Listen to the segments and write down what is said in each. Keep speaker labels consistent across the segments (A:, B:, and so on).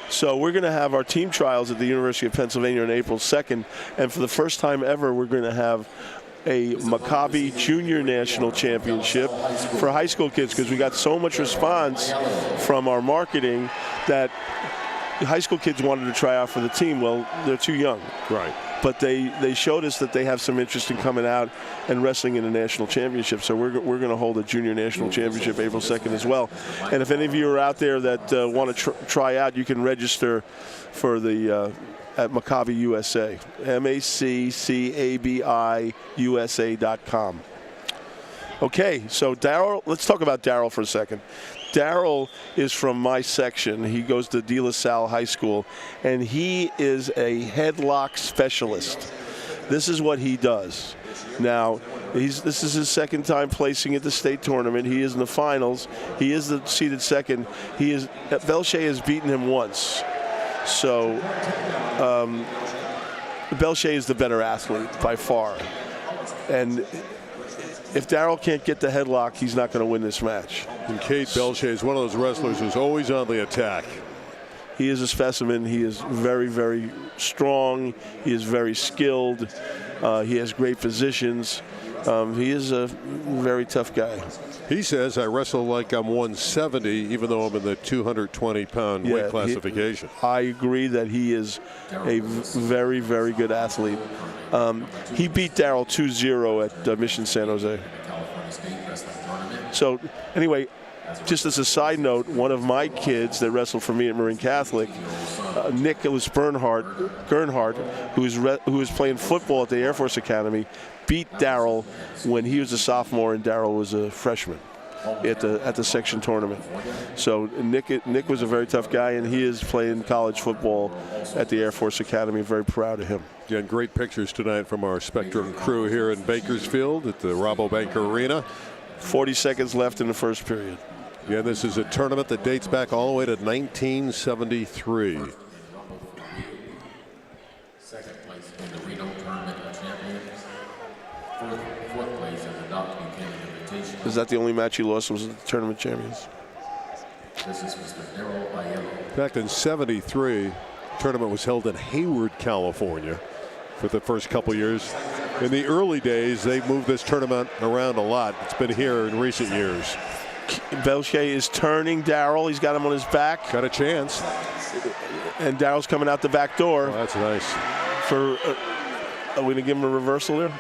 A: So we're going to have our team trials at the University of Pennsylvania on April 2nd, and for the first time ever, we're going to have a Maccabi Junior National Championship for high school kids, because we got so much response from our marketing that high school kids wanted to try out for the team. Well, they're too young.
B: Right.
A: But they showed us that they have some interest in coming out and wrestling in a national championship. So we're going to hold a junior national championship April 2nd as well. And if any of you are out there that want to try out, you can register for the at Maccabi USA, MACCABI USA.com. Okay, so Darryl, let's talk about Darryl for a second. Darryl is from my section. He goes to De La Salle High School, and he is a headlock specialist. This is what he does. Now, this is his second time placing at the state tournament. He is in the finals. He is the seeded second. Belshay has beaten him once. So Belshay is the better athlete by far. And if Darryl can't get the headlock, he's not going to win this match.
B: And Cade Belshay is one of those wrestlers who's always on the attack.
A: He is a specimen. He is very, very strong. He is very skilled. He has great positions. He is a very tough guy.
B: He says, I wrestle like I'm 170, even though I'm in the 220-pound weight classification.
A: I agree that he is a very, very good athlete. He beat Darryl 2-0 at Mission San Jose. So, anyway, just as a side note, one of my kids that wrestled for me at Marin Catholic, Nicholas Gernhardt, who was playing football at the Air Force Academy, beat Darryl when he was a sophomore and Darryl was a freshman at the section tournament. So Nick was a very tough guy, and he is playing college football at the Air Force Academy. Very proud of him.
B: Yeah, and great pictures tonight from our Spectrum crew here in Bakersfield at the Rabobank Arena.
A: 40 seconds left in the first period.
B: Yeah, this is a tournament that dates back all the way to 1973.
C: Second place in the Reno Tournament of Champions. Fourth place in the Buchanan Invitation.
A: Is that the only match he lost was the tournament champions?
C: This is Mr. Darryl Aiello.
B: Back in '73, the tournament was held in Hayward, California for the first couple years. In the early days, they moved this tournament around a lot. It's been here in recent years.
A: Belshay is turning Darryl. He's got him on his back.
B: Got a chance.
A: And Darryl's coming out the back door.
B: Oh, that's nice.
A: Are we going to give him a reversal there?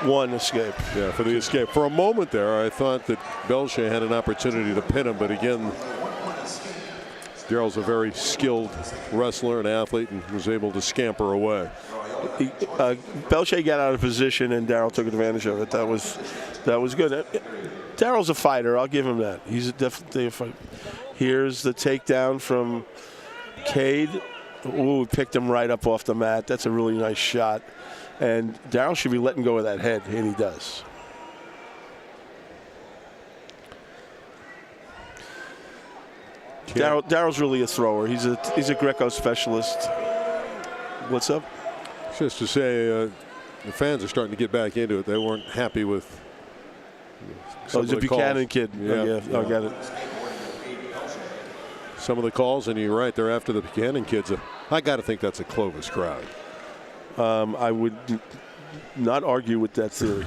A: One escape.
B: Yeah, for the escape. For a moment there, I thought that Belshay had an opportunity to pin him, but again, Darryl's a very skilled wrestler and athlete and was able to scamper away.
A: Belshay got out of position and Darryl took advantage of it. That was good. Darryl's a fighter. I'll give him that. He's definitely a fighter. Here's the takedown from Cade. Ooh, picked him right up off the mat. That's a really nice shot. And Darryl should be letting go of that head, and he does. Darryl's really a thrower. He's a Greco specialist. What's up?
B: Just to say, the fans are starting to get back into it. They weren't happy with.
A: He's a Buchanan kid.
B: Yeah,
A: I got it.
B: Some of the calls, and you're right, they're after the Buchanan kids. I got to think that's a Clovis crowd.
A: I would not argue with that theory.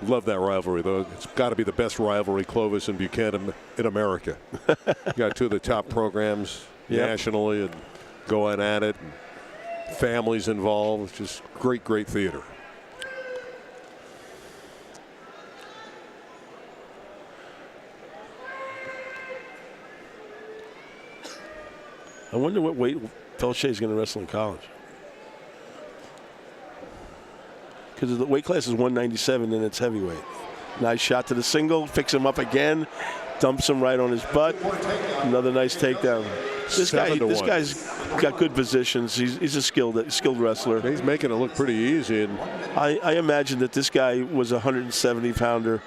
B: Love that rivalry, though. It's got to be the best rivalry, Clovis and Buchanan, in America. You got two of the top programs nationally and going at it. And families involved. It's just great, great theater.
A: I wonder what weight Belshay is going to wrestle in college. Because the weight class is 197 and it's heavyweight. Nice shot to the single, picks him up again, dumps him right on his butt. Another nice takedown. This guy's got good positions. He's a skilled wrestler.
B: He's making it look pretty easy. And
A: I imagine that this guy was a 170-pounder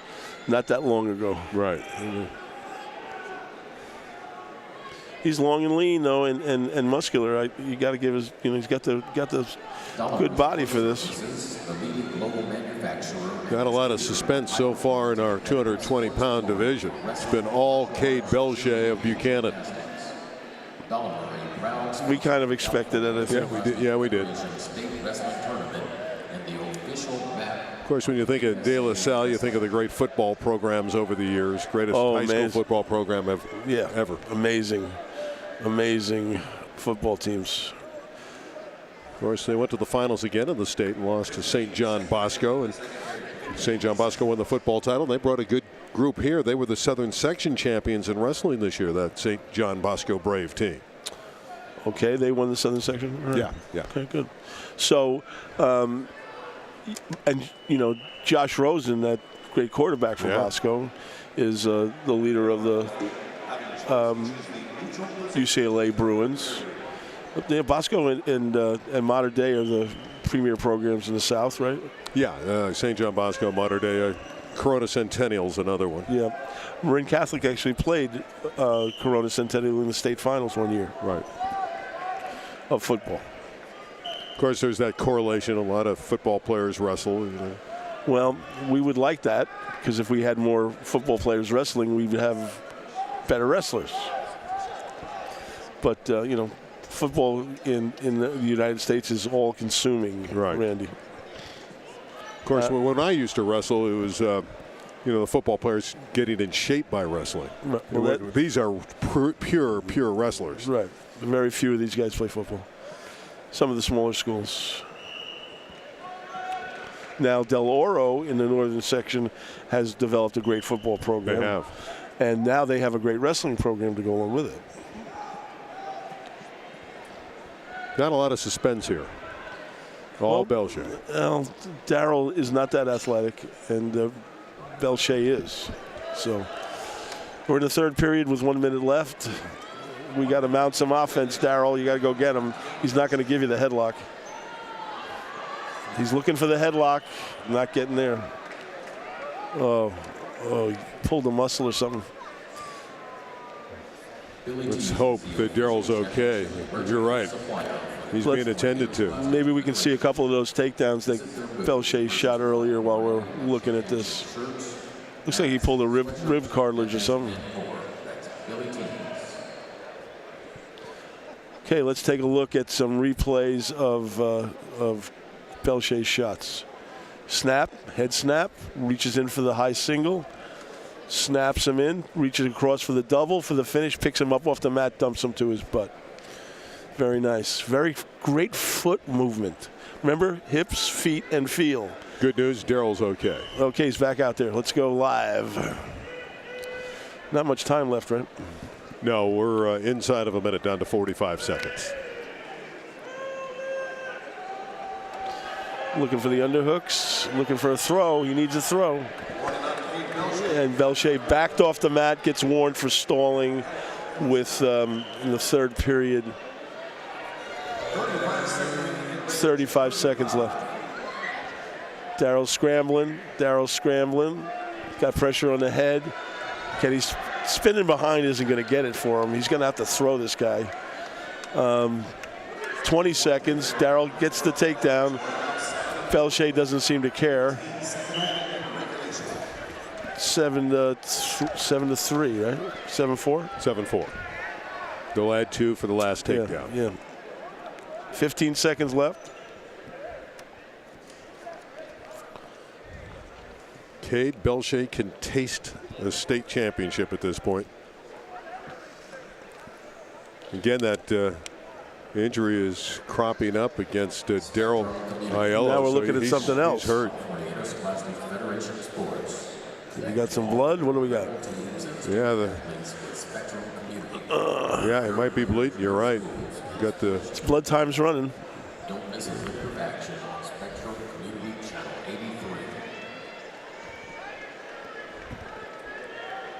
A: not that long ago.
B: Right.
A: He's long and lean though, and muscular. You got to give his, he's got the good body for this.
B: Got a lot of suspense so far in our 220-pound division. It's been all Cade Belshay of Buchanan.
A: We kind of expected it, I think.
B: Yeah, we did. Yeah, we did. Of course, when you think of De La Salle, you think of the great football programs over the years. Greatest high school football program ever. Amazing football teams. Of course, they went to the finals again in the state and lost to St. John Bosco. And St. John Bosco won the football title. They brought a good group here. They were the Southern Section champions in wrestling this year, that St. John Bosco Brave team.
A: Okay, they won the Southern Section? Right.
B: Yeah.
A: Okay, good. So, and, you know, Josh Rosen, that great quarterback from Bosco, is the leader of the UCLA Bruins. Bosco and Mater Dei are the premier programs in the South, right?
B: Yeah, St. John Bosco, Mater Dei, Corona Centennial's another one.
A: Yeah. Marin Catholic actually played Corona Centennial in the state finals one year.
B: Right.
A: Of football.
B: Of course, there's that correlation. A lot of football players wrestle. You know.
A: Well, we would like that, because if we had more football players wrestling, we would have better wrestlers. But, you know, football in the United States is all-consuming,
B: right,
A: Randy.
B: Of course, when I used to wrestle, it was, you know, the football players getting in shape by wrestling. Well, these are pure wrestlers.
A: Right. Very few of these guys play football. Some of the smaller schools. Now, Del Oro in the northern section has developed a great football program.
B: They have.
A: And now they have a great wrestling program to go along with it.
B: Not a lot of suspense here. All Belshay.
A: Well, Darryl is not that athletic, and Belshay is. So we're in the third period with 1 minute left. We got to mount some offense, Darryl. You got to go get him. He's not going to give you the headlock. He's looking for the headlock, not getting there. Oh, he pulled a muscle or something.
B: Let's hope that Darryl's okay. You're right. He's being attended to.
A: Maybe we can see a couple of those takedowns that Belshay shot earlier while we're looking at this. Looks like he pulled a rib cartilage or something. Okay, let's take a look at some replays of Belshay's shots. Snap, head snap, reaches in for the high single, snaps him in, reaches across for the double, for the finish, picks him up off the mat, dumps him to his butt. Very nice. Very great foot movement. Remember, hips, feet, and feel.
B: Good news, Darryl's okay.
A: Okay, he's back out there. Let's go live. Not much time left, right?
B: No, we're inside of a minute, down to 45 seconds.
A: Looking for the underhooks, looking for a throw. He needs a throw. And Belshay backed off the mat, gets warned for stalling with in the third period. 35 seconds left. Darryl scrambling. Got pressure on the head. He's spinning behind, isn't going to get it for him. He's going to have to throw this guy. 20 seconds. Darryl gets the takedown. Belshay doesn't seem to care. 7-3, right? 7-4?
B: 7-4. They'll add 2 for the last takedown.
A: Yeah. 15 seconds left.
B: Cade Belshay can taste the state championship at this point. Again, that injury is cropping up against Darryl Aiello.
A: Now we're looking at something else.
B: He's hurt.
A: We got some blood. What do we got?
B: Yeah, yeah, it might be bleeding. You're right. You got the.
A: It's blood time's running.
C: Don't miss a clip of action on Spectrum Community Channel 83.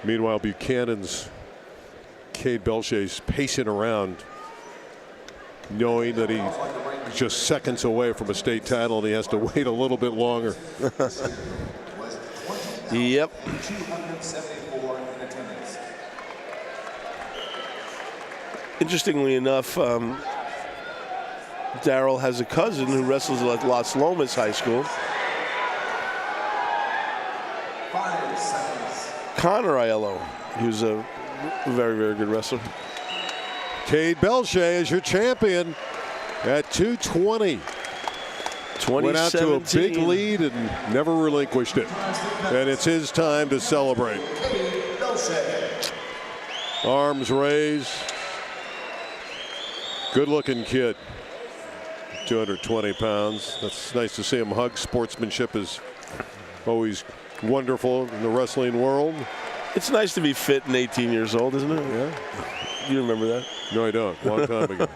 B: Meanwhile, Buchanan's Cade Belshay's pacing around, knowing that he's just seconds away from a state title and he has to wait a little bit longer.
A: Yep. Interestingly enough, Darryl has a cousin who wrestles at Las Lomas High School. Connor Aiello, who's a very, very good wrestler.
B: Cade Belshay is your champion at 220. Went out to a big lead and never relinquished it. And it's his time to celebrate. Arms raised. Good-looking kid. 220 pounds. That's nice to see him hug. Sportsmanship is always wonderful in the wrestling world.
A: It's nice to be fit and 18 years old, isn't it?
B: Yeah.
A: You remember that?
B: No, I don't. Long time ago.